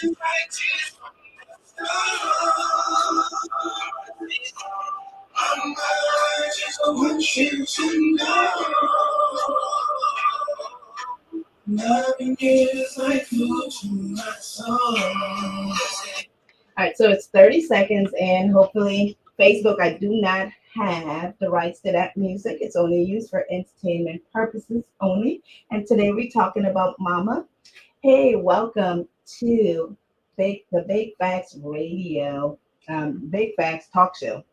just want you to know, loving you is like food to my soul. All right, so it's 30 seconds, and hopefully, Facebook, I do not have the rights to that music. It's only used for entertainment purposes only. And today we're talking about Mama. Hey, welcome to the Big Facts Radio, Big Facts Talk Show.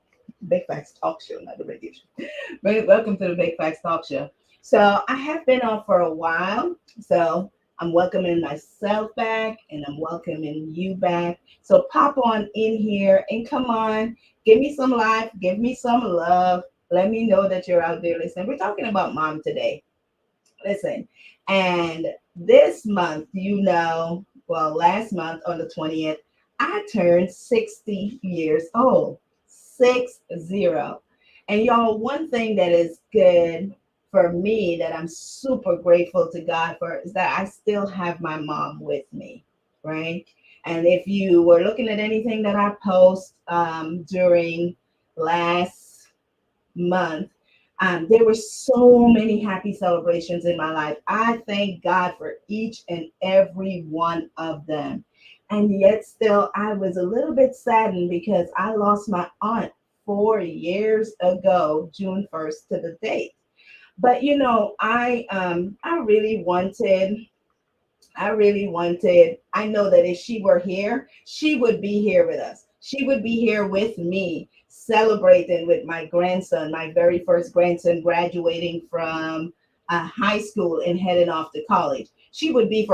Big Facts Talk Show, not the radio show. But welcome to the Big Facts Talk Show. So I have been on for a while. So I'm welcoming myself back and I'm welcoming you back. So pop on in here and come on, give me some life, give me some love. Let me know that you're out there listening. We're talking about mom today. Listen, and this month, well, last month on the 20th, I turned 60 years old. 60. And y'all, one thing that is good for me that I'm super grateful to God for is that I still have my mom with me, right? And if you were looking at anything that I post during last month, there were so many happy celebrations in my life. I thank God for each and every one of them. And yet, still, I was a little bit saddened because I lost my aunt 4 years ago, June 1st to the date. But I really wanted, I know that if she were here, she would be here with us. She would be here with me, celebrating with my grandson, my very first grandson graduating from high school and heading off to college. She would be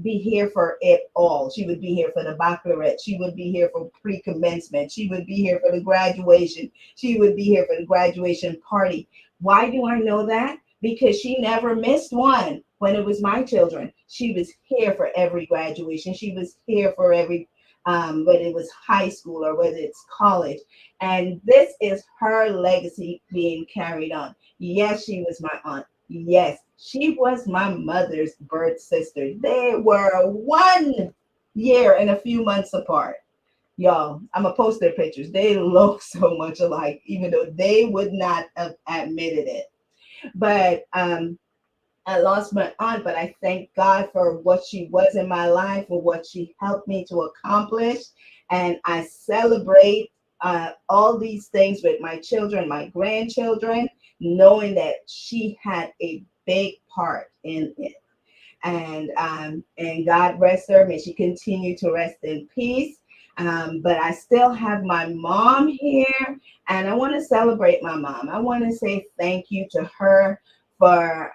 here for it all. She would be here for the baccalaureate. She would be here for pre-commencement. She would be here for the graduation. She would be here for the graduation party. Why do I know that? Because she never missed one when it was my children. She was here for every graduation. She was here for every, whether it was high school or whether it's college. And this is her legacy being carried on. Yes, she was my aunt. Yes, she was my mother's birth sister. They were 1 year and a few months apart. Y'all, I'm gonna post their pictures. They look so much alike, even though they would not have admitted it. But I lost my aunt, but I thank God for what she was in my life, for what she helped me to accomplish. And I celebrate all these things with my children, my grandchildren, knowing that she had a big part in it. And God rest her. May she continue to rest in peace. But I still have my mom here, and I want to celebrate my mom. I want to say thank you to her for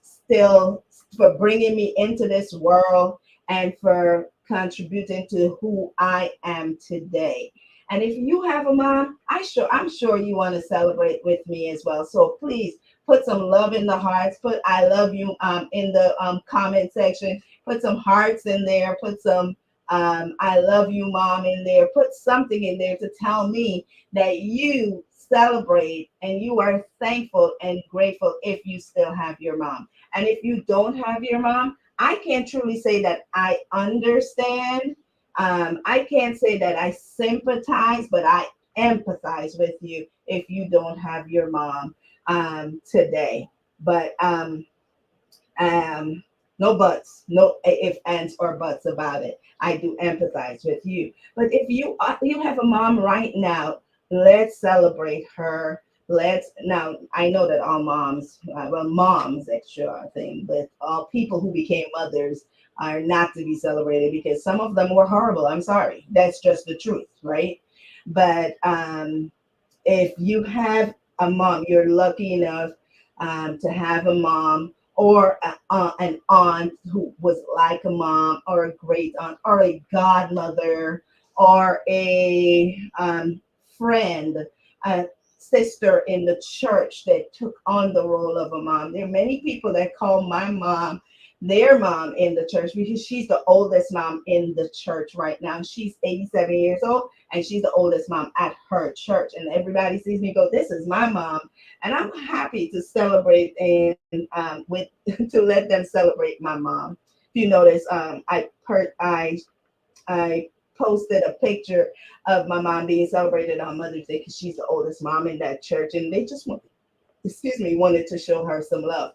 still for bringing me into this world and for contributing to who I am today. And if you have a mom, I'm sure you want to celebrate with me as well. So please put some love in the hearts. Put I love you in the comment section. Put some hearts in there. Put some I love you, mom, in there. Put something in there to tell me that you celebrate and you are thankful and grateful if you still have your mom. And if you don't have your mom, I can't truly say that I understand. I can't say that I sympathize, but I empathize with you if you don't have your mom today. But um, no buts, no if ands or buts about it. I do empathize with you. But if you have a mom right now, let's celebrate her. Let's now. I know that all moms, well, moms extra thing, but all people who became mothers are not to be celebrated because some of them were horrible. I'm sorry, that's just the truth, right? But if you have a mom, you're lucky enough to have a mom or an aunt who was like a mom or a great aunt or a godmother or a friend, a sister in the church that took on the role of a mom. There are many people that call my mom their mom in the church because she's the oldest mom in the church right now. She's 87 years old and she's the oldest mom at her church. And everybody sees me go, this is my mom. And I'm happy to celebrate and with to let them celebrate my mom. If you notice, I I posted a picture of my mom being celebrated on Mother's Day because she's the oldest mom in that church, and they just wanted to show her some love.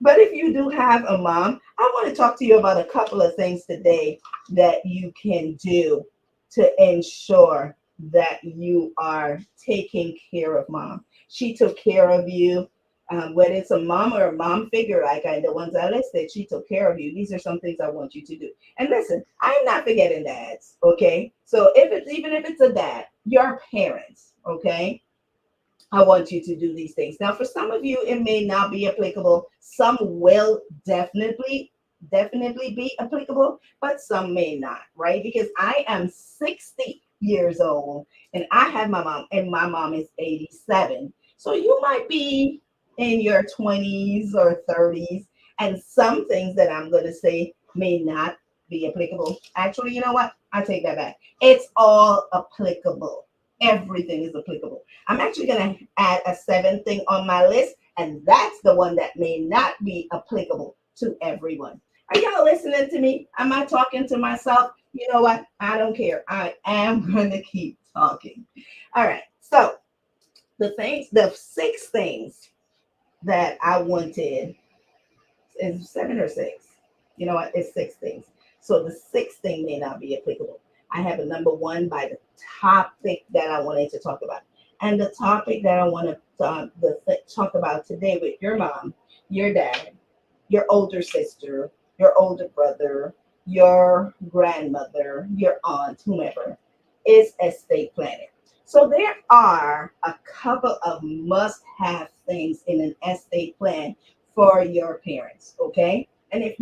But if you do have a mom, I want to talk to you about a couple of things today that you can do to ensure that you are taking care of mom. She took care of you. Whether it's a mom or a mom figure, like the ones I listed, she took care of you. These are some things I want you to do. And listen, I'm not forgetting dads, okay? So even if it's a dad, your parents, okay? I want you to do these things. Now, for some of you, it may not be applicable. Some will definitely be applicable, but some may not, right? Because I am 60 years old and I have my mom, and my mom is 87. So you might be in your 20s or 30s, and some things that I'm going to say may not be applicable. Actually, you know what? I take that back. It's all applicable. Everything is applicable. I'm actually going to add a seventh thing on my list, and that's the one that may not be applicable to everyone. Are y'all listening to me? Am I talking to myself? You know what? I don't care. I am going to keep talking. All right. So, the six things that I wanted is seven or six. You know what? It's six things. So, the sixth thing may not be applicable. I have a number one by the topic that I wanted to talk about. And the topic that I want to talk about today with your mom, your dad, your older sister, your older brother, your grandmother, your aunt, whomever, is estate planning. So there are a couple of must-have things in an estate plan for your parents, okay? And if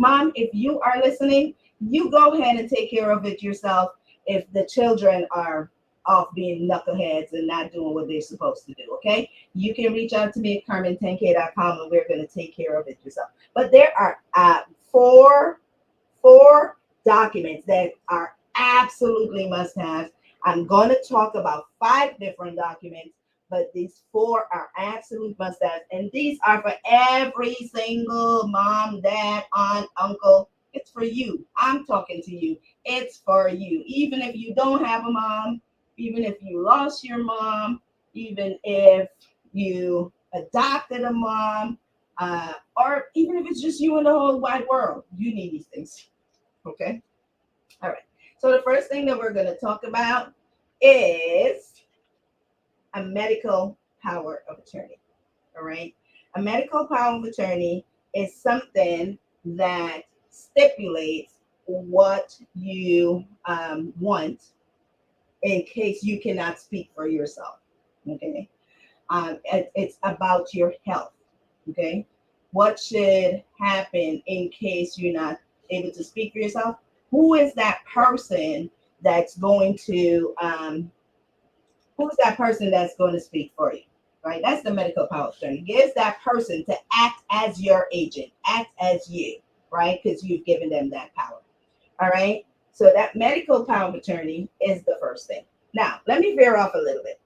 you are listening, you go ahead and take care of it yourself if the children are off being knuckleheads and not doing what they're supposed to do, okay? You can reach out to me at carmen10k.com and we're going to take care of it yourself. But there are four documents that are absolutely must have. I'm going to talk about five different documents, but these four are absolute must haves. And these are for every single mom, dad, aunt, uncle. It's for you. I'm talking to you. It's for you. Even if you don't have a mom, even if you lost your mom, even if you adopted a mom, or even if it's just you in the whole wide world, you need these things. Okay. All right. So the first thing that we're going to talk about is a medical power of attorney. All right. A medical power of attorney is something that stipulates what you want in case you cannot speak for yourself. Okay. It's about your health. Okay. What should happen in case you're not able to speak for yourself? Who is that person that's going to who's that person that's going to speak for you? Right? That's the medical power of attorney. Gives that person to act as your agent, act as you, right? Because you've given them that power. All right. So that medical power of attorney is the first thing. Now, let me veer off a little bit.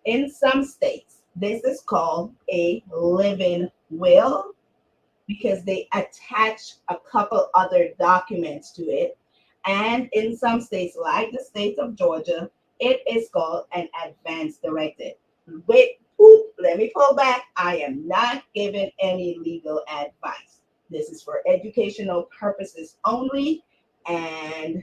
In some states, this is called a living will because they attach a couple other documents to it. And in some states, like the state of Georgia, it is called an advance directive. Wait, let me pull back. I am not giving any legal advice. This is for educational purposes only. And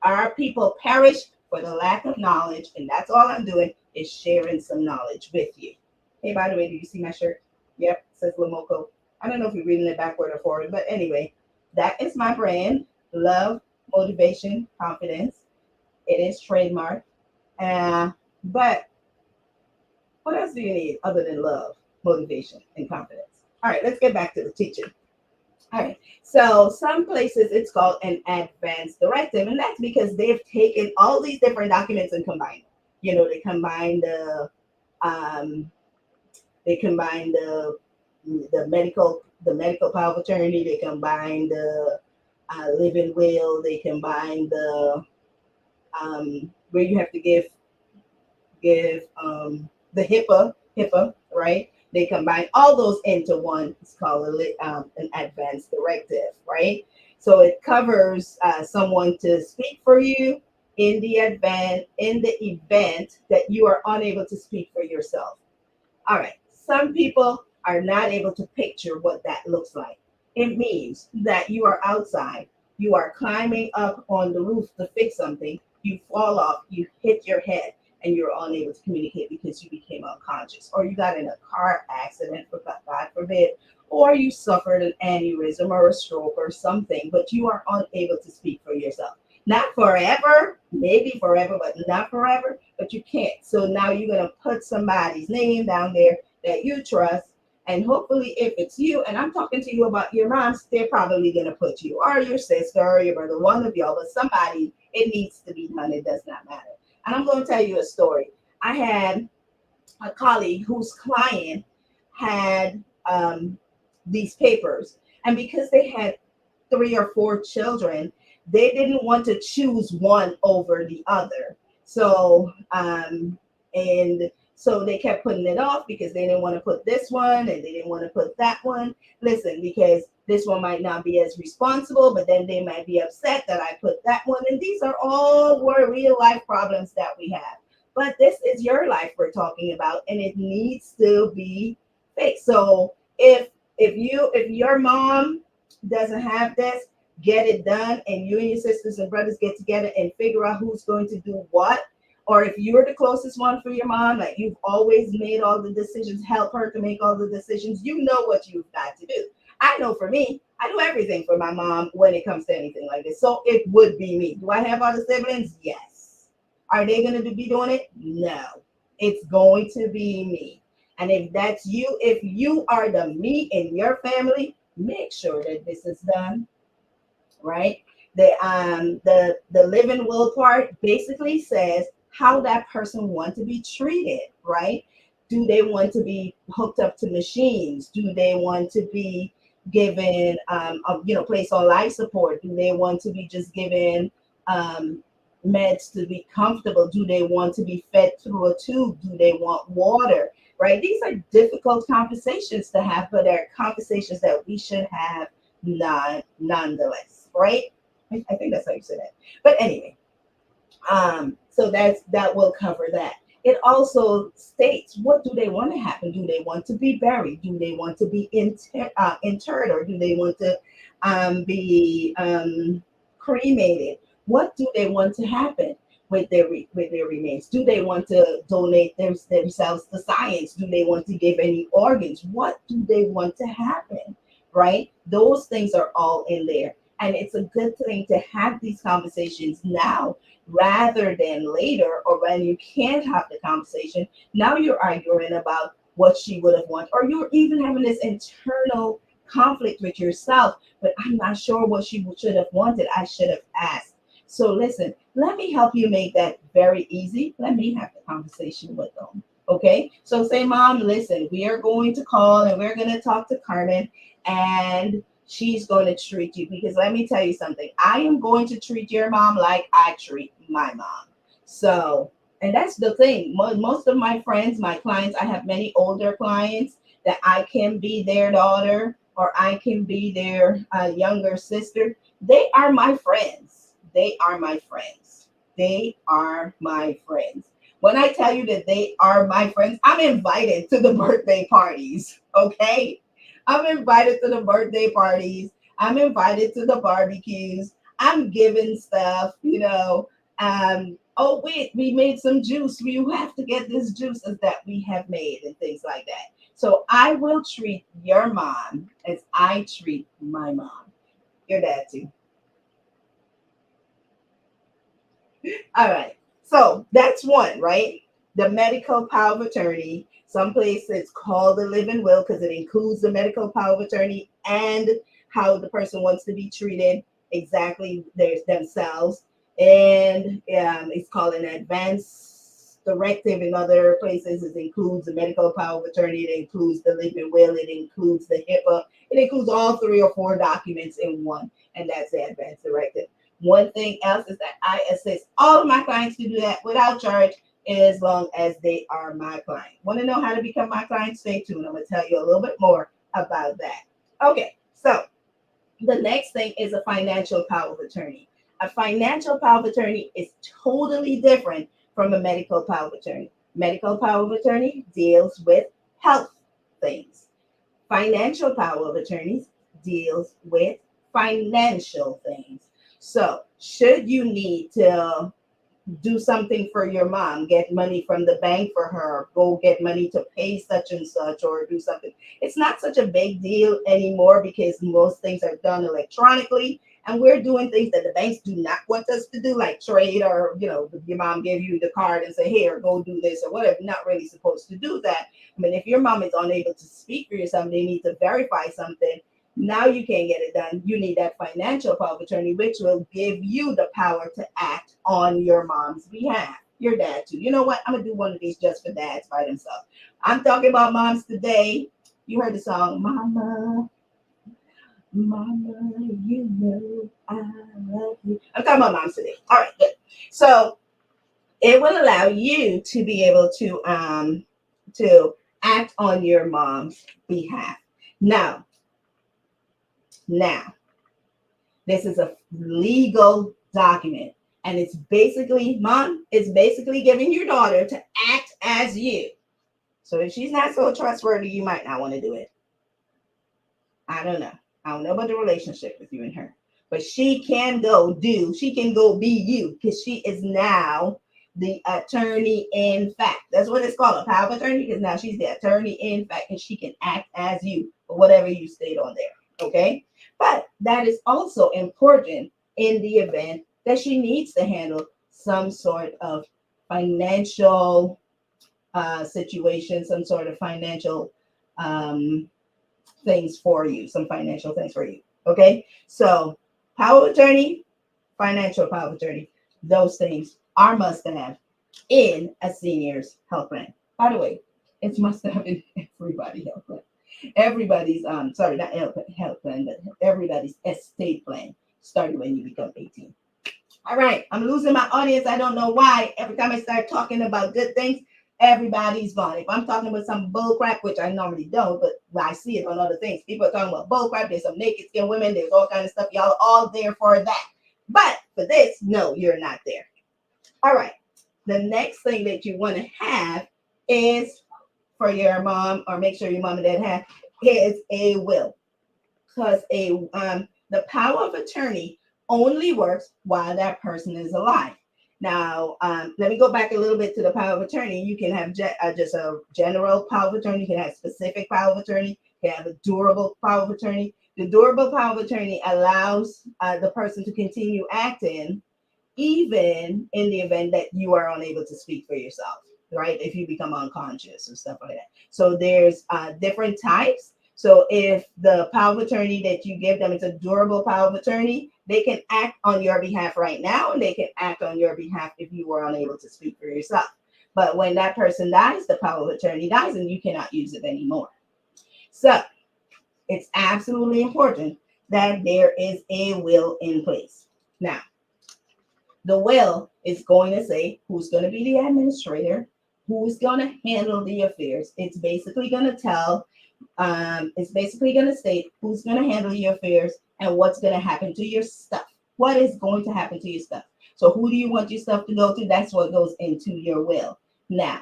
our people perish for the lack of knowledge. And that's all I'm doing is sharing some knowledge with you. Hey, by the way, do you see my shirt? Yep, it says Lamoco. I don't know if you're reading it backward or forward, but anyway, that is my brand. Love, motivation, confidence. It is trademarked. But what else do you need other than love, motivation, and confidence? All right, let's get back to the teaching. All right, so some places it's called an advance directive, and that's because they've taken all these different documents and combined them. You know, um, they combine the medical power of attorney. They combine the living will. They combine the where you have to give the HIPAA, right? They combine all those into one. It's called an advance directive, right? So it covers someone to speak for you in the event that you are unable to speak for yourself. All right. Some people are not able to picture what that looks like. It means that you are outside, you are climbing up on the roof to fix something, you fall off, you hit your head, and you're unable to communicate because you became unconscious, or you got in a car accident, for God forbid, or you suffered an aneurysm or a stroke or something, but you are unable to speak for yourself. Not forever, maybe forever, but not forever, but you can't. So now you're going to put somebody's name down there that you trust. And hopefully, if it's you, and I'm talking to you about your moms, they're probably going to put you or your sister or your brother, one of y'all, but somebody, it needs to be done. It does not matter. And I'm going to tell you a story. I had a colleague whose client had these papers, and because they had 3 or 4 children, they didn't want to choose one over the other. So, and so they kept putting it off because they didn't want to put this one and they didn't want to put that one. Listen, because this one might not be as responsible, but then they might be upset that I put that one. And these are all real life problems that we have. But this is your life we're talking about, and it needs to be fixed. So if your mom doesn't have this, get it done, and you and your sisters and brothers get together and figure out who's going to do what. Or if you're the closest one for your mom, like you've always made all the decisions, help her to make all the decisions. You know what you've got to do. I know for me, I do everything for my mom when it comes to anything like this. So it would be me. Do I have other siblings? Yes. Are they going to be doing it? No. It's going to be me. And if that's you, if you are the me in your family, make sure that this is done, right? The living will part basically says how that person want to be treated, right? Do they want to be hooked up to machines? Do they want to be given placed on life support? Do they want to be just given um meds to be comfortable? Do they want to be fed through a tube? Do they want water? Right? These are difficult conversations to have, but they're conversations that we should have nonetheless, right? I think that's how you say that. But anyway, so that will cover that. It also states what do they want to happen? Do they want to be buried? Do they want to be interred, or do they want to be cremated? What do they want to happen with their remains? Do they want to donate themselves to science? Do they want to give any organs? What do they want to happen? Right? Those things are all in there. And it's a good thing to have these conversations now rather than later, or when you can't have the conversation. Now you're arguing about what she would have wanted, or you're even having this internal conflict with yourself. But I'm not sure what she should have wanted. I should have asked. So listen, let me help you make that very easy. Let me have the conversation with them. Okay. So say, Mom, listen, we are going to call and we're going to talk to Carmen, and she's going to treat you, because let me tell you something. I am going to treat your mom like I treat my mom. So, and that's the thing. Most of my friends, my clients, I have many older clients that I can be their daughter or I can be their younger sister. They are my friends. They are my friends. They are my friends. When I tell you that they are my friends, I'm invited to the birthday parties. Okay. I'm invited to the birthday parties. I'm invited to the barbecues. I'm giving stuff. Oh, wait, we made some juice. You have to get this juices that we have made and things like that. So I will treat your mom as I treat my mom. Your dad too. All right. So that's one, right? The medical power of attorney. Some places it's called the living will because it includes the medical power of attorney and how the person wants to be treated exactly themselves. And it's called an advance directive in other places. It includes the medical power of attorney. It includes the living will. It includes the HIPAA. It includes all 3 or 4 documents in one. And that's the advance directive. One thing else is that I assist all of my clients to do that without charge, as long as they are my client. Want to know how to become my client? Stay tuned. I'm going to tell you a little bit more about that. Okay, so The next thing is a financial power of attorney. A financial power of attorney is totally different from a medical power of attorney. Medical power of attorney deals with health things. Financial power of attorneys deals with financial things. So, should you need to do something for your mom, get money from the bank for her, go get money to pay such and such, or do something. It's not such a big deal anymore because most things are done electronically. And we're doing things that the banks do not want us to do, like trade, or your mom gave you the card and say, "Here, go do this," or whatever. You're not really supposed to do that. I mean, if your mom is unable to speak for yourself, they need to verify something. Now you can't get it done. You need that financial power of attorney, which will give you the power to act on your mom's behalf. Your dad too. You know what? I'm gonna do one of these just for dads by themselves. I'm talking about moms today. You heard the song, Mama, Mama, you know I love you. I'm talking about moms today. All right, good. So it will allow you to be able to act on your mom's behalf. Now, now, this is a legal document. And it's basically, mom, it's basically giving your daughter to act as you. So if she's not so trustworthy, you might not want to do it. I don't know. I don't know about the relationship with you and her. But she can go be you, because she is now the attorney in fact. That's what it's called, a power of attorney, because now she's the attorney in fact, and she can act as you for whatever you state on there. Okay? But that is also important in the event that she needs to handle some sort of financial situation, some sort of financial things for you, some financial things for you. Okay? So, power of attorney, financial power of attorney, those things are must have in a senior's health plan. By the way, it's must have in everybody's health plan. Everybody's sorry, not health plan, but everybody's estate plan starting when you become 18. All right, I'm losing my audience. I don't know why. Every time I start talking about good things, everybody's gone. If I'm talking about some bull crap, which I normally don't, but I see it on other things, people are talking about bull crap. There's some naked skin women. There's all kind of stuff. Y'all are all there for that. But for this, no, you're not there. All right. The next thing that you want to have is for your mom, or make sure your mom and dad have, is a will. Because the power of attorney only works while that person is alive. Now, let me go back a little bit to the power of attorney. You can have just a general power of attorney. You can have specific power of attorney. You can have a durable power of attorney. The durable power of attorney allows the person to continue acting even in the event that you are unable to speak for yourself, right? If you become unconscious or stuff like that. So there's different types. So if the power of attorney that you give them is a durable power of attorney, they can act on your behalf right now, and they can act on your behalf if you were unable to speak for yourself. But when that person dies, the power of attorney dies, and you cannot use it anymore. So it's absolutely important that there is a will in place. Now, the will is going to say who's going to be the administrator, who's going to handle the affairs. It's basically going to state who's going to handle your affairs and what's going to happen to your stuff. What is going to happen to your stuff? So who do you want your stuff to go to? That's what goes into your will. Now,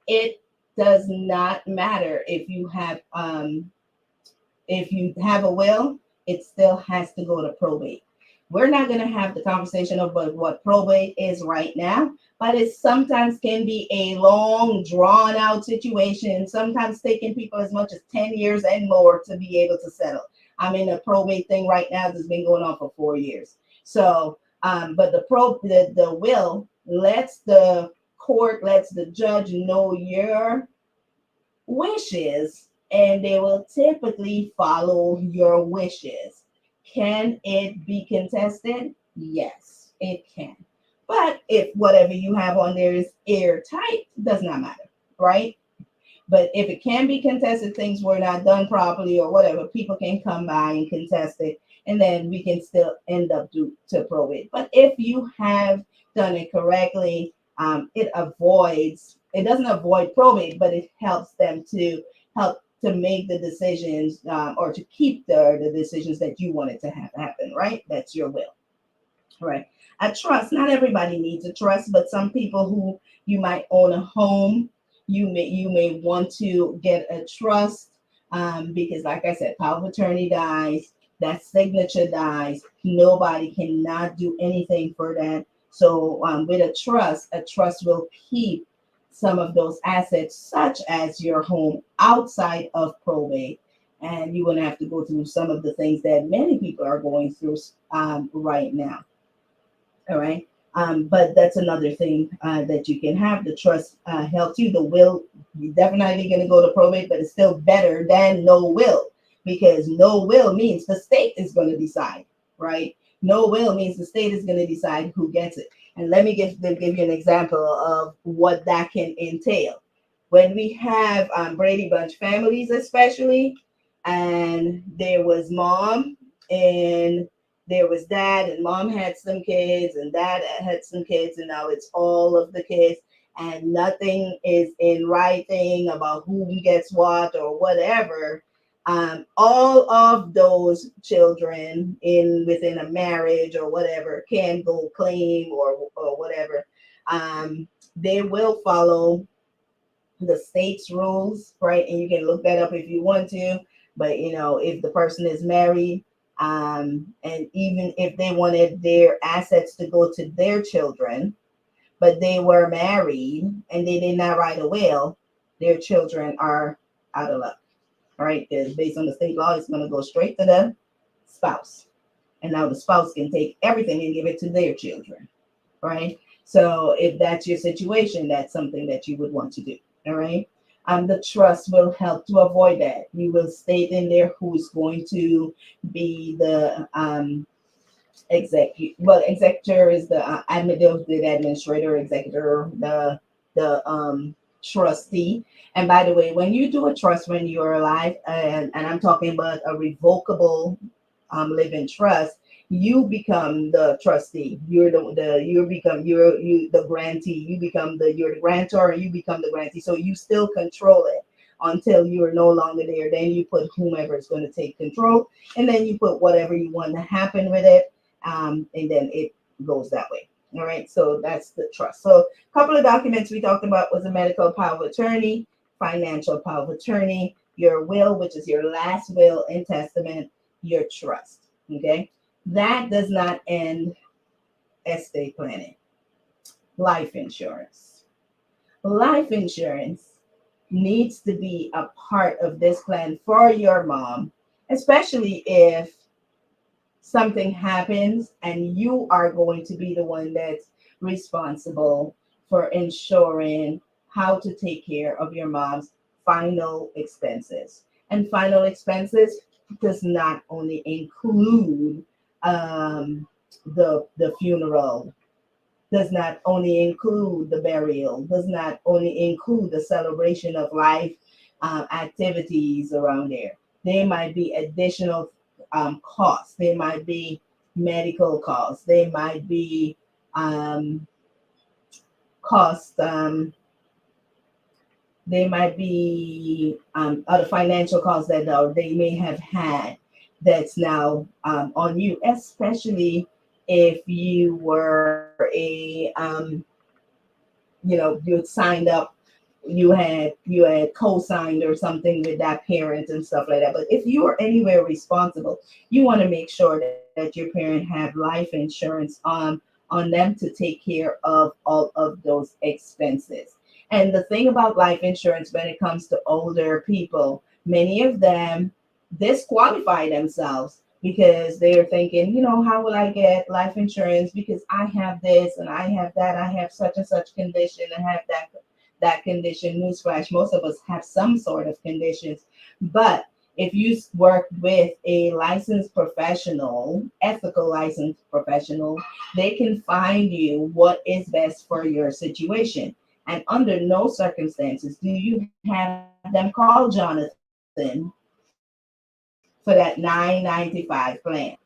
it does not matter if you have a will, it still has to go to probate. We're not going to have the conversation about what probate is right now, but it sometimes can be a long, drawn out situation, sometimes taking people as much as 10 years and more to be able to settle. I'm in a probate thing right now that's been going on for 4 years. So, but the will lets the court, lets the judge know your wishes, and they will typically follow your wishes. Can it be contested? Yes, it can. But if whatever you have on there is airtight, it does not matter, right? But if it can be contested, things were not done properly or whatever, people can come by and contest it, and then we can still end up to probate. But if you have done it correctly, it doesn't avoid probate, but it helps them to help to make the decisions, or to keep the decisions that you wanted to have happen, right? That's your will, right? A trust, not everybody needs a trust, but some people who you might own a home, you may want to get a trust, because like I said, power of attorney dies, that signature dies, nobody cannot do anything for that. So with a trust will keep some of those assets, such as your home, outside of probate, and you wouldn't have to go through some of the things that many people are going through right now. All right. But that's another thing that you can have. The trust helps you. The will, you're definitely going to go to probate, but it's still better than no will, because no will means the state is going to decide, right? No will means the state is going to decide who gets it. And let me give you an example of what that can entail. When we have Brady Bunch families, especially, and there was mom and there was dad, and mom had some kids and dad had some kids, and now it's all of the kids, and nothing is in writing about who gets what or whatever. All of those children in within a marriage or whatever can go claim or whatever. They will follow the state's rules, right? And you can look that up if you want to. But if the person is married, and even if they wanted their assets to go to their children, but they were married and they did not write a will, their children are out of luck, right? Because based on the state law, it's going to go straight to the spouse. And now the spouse can take everything and give it to their children, right? So if that's your situation, that's something that you would want to do. All right. The trust will help to avoid that. You will state in there who's going to be the executor is the the administrator, executor, the trustee. And by the way, when you do a trust when you're alive, and I'm talking about a revocable living trust, you become the trustee. You're the grantee. You're the grantor, and you become the grantee. So you still control it until you're no longer there. Then you put whomever is going to take control, and then you put whatever you want to happen with it, and then it goes that way. All right. So that's the trust. So a couple of documents we talked about was a medical power of attorney, financial power of attorney, your will, which is your last will and testament, your trust. Okay. That does not end estate planning. Life insurance. Life insurance needs to be a part of this plan for your mom, especially if something happens and you are going to be the one that's responsible for ensuring how to take care of your mom's final expenses. And final expenses does not only include the funeral, does not only include the burial, does not only include the celebration of life activities around there. There might be additional costs. There might be medical costs. There might be costs. There might be other financial costs that they may have had that's now on you, especially if you were you had signed up, you had co-signed or something with that parent and stuff like that. But if you are anywhere responsible, you want to make sure that your parent have life insurance on them to take care of all of those expenses. And the thing about life insurance when it comes to older people, many of them disqualify themselves because they're thinking, how will I get life insurance because I have this and I have that, I have such and such condition, and have that condition. Newsflash, most of us have some sort of conditions. But if you work with a licensed professional, ethical licensed professional, they can find you what is best for your situation. And under no circumstances do you have them call Jonathan for that $9.95 plan.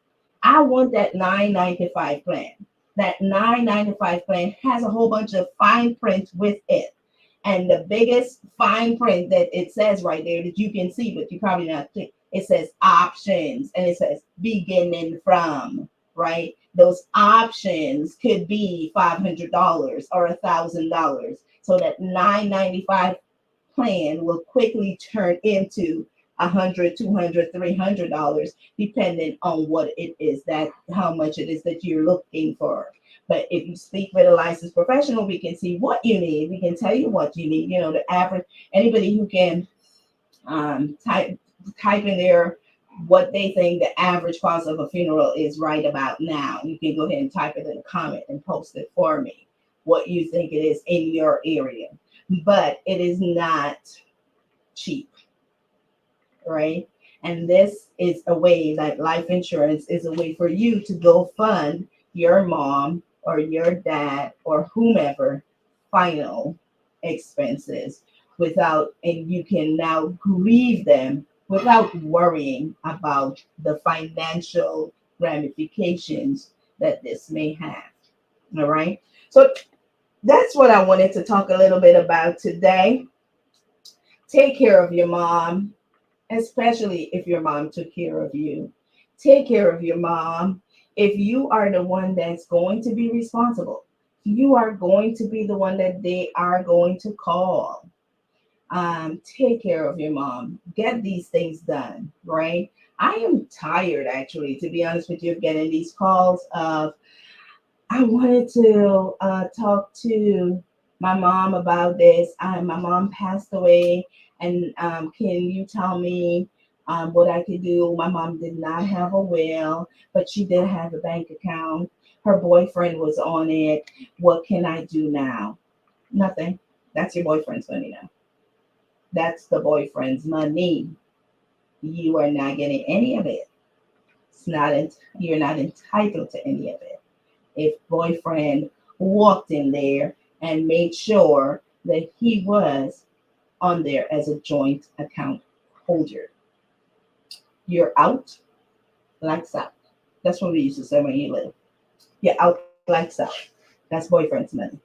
I want that $9.95 plan. That $9.95 plan has a whole bunch of fine print with it. And the biggest fine print that it says right there that you can see, but you probably not see, it says options and it says beginning from, right? Those options could be $500 or $1,000. So that $995 plan will quickly turn into $100, $200, $300, depending on what it is that how much it is that you're looking for. But if you speak with a licensed professional, we can see what you need. We can tell you what you need. You know, the average anybody who can type in there what they think the average cost of a funeral is right about now. You can go ahead and type it in a comment and post it for me. What you think it is in your area, but it is not cheap, right? And this is a way that life insurance is a way for you to go fund your mom or your dad or whomever final expenses without, and you can now grieve them without worrying about the financial ramifications that this may have. All right. So that's what I wanted to talk a little bit about today. Take care of your mom, especially if your mom took care of you. Take care of your mom. If you are the one that's going to be responsible, you are going to be the one that they are going to call. Take care of your mom. Get these things done, right? I am tired, actually, to be honest with you, of getting these calls of, I wanted to talk to my mom about this. My mom passed away, and can you tell me what I could do? My mom did not have a will, but she did have a bank account. Her boyfriend was on it. What can I do now? Nothing. That's your boyfriend's money now. That's the boyfriend's money. You are not getting any of it. It's not. You're not entitled to any of it. If boyfriend walked in there and made sure that he was on there as a joint account holder. You're out, lights out. That's what we used to say when you live. You're out, lights out. That's boyfriend's money.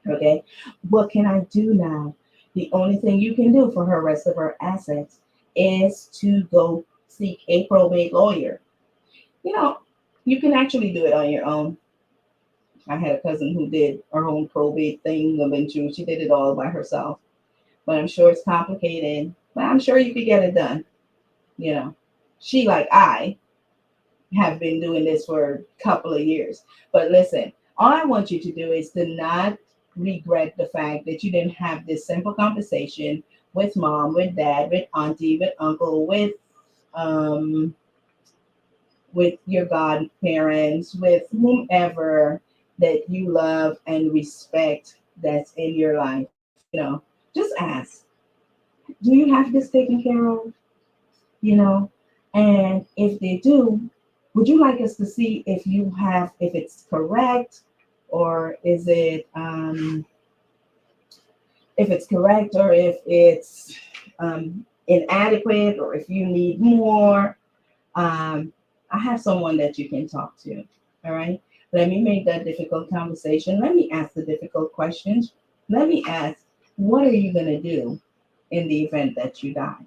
Okay. What can I do now? The only thing you can do for her rest of her assets is to go seek a probate lawyer. You know, you can actually do it on your own. I had a cousin who did her own probate thing eventually. She did it all by herself. But I'm sure it's complicated. But I'm sure you could get it done. You know, she, like I, have been doing this for a couple of years. But listen, all I want you to do is to not regret the fact that you didn't have this simple conversation with mom, with dad, with auntie, with uncle, um with your godparents, with whomever that you love and respect that's in your life. You know, just ask, do you have this taken care of? You know, and if they do, would you like us to see if you have, if it's correct, or is it, if it's correct, or if it's inadequate, or if you need more? um, I have someone that you can talk to. All right. Let me make that difficult conversation. Let me ask the difficult questions. Let me ask, what are you going to do in the event that you die?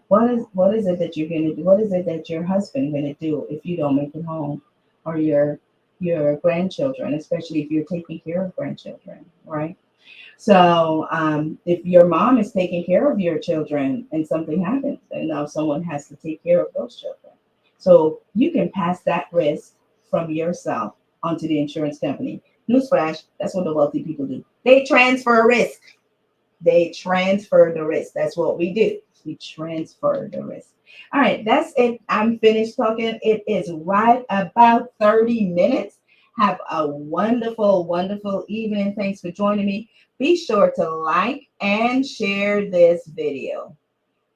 What is it that you're going to do? What is it that your husband going to do if you don't make it home, or your grandchildren, especially if you're taking care of grandchildren, right? So if your mom is taking care of your children and something happens, and now someone has to take care of those children. So you can pass that risk from yourself onto the insurance company. Newsflash, that's what the wealthy people do. They transfer risk. They transfer the risk. That's what we do. We transfer the risk. All right, that's it. I'm finished talking. It is right about 30 minutes. Have a wonderful, wonderful evening. Thanks for joining me. Be sure to like and share this video.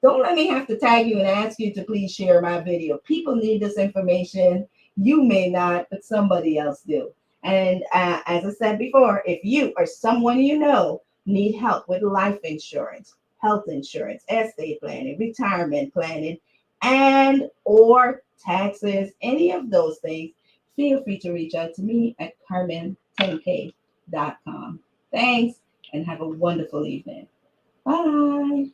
Don't let me have to tag you and ask you to please share my video. People need this information. You may not, but somebody else do. And as I said before, if you or someone you know need help with life insurance, health insurance, estate planning, retirement planning, and or taxes, any of those things, feel free to reach out to me at carmen10k.com. Thanks. and have a wonderful evening. Bye.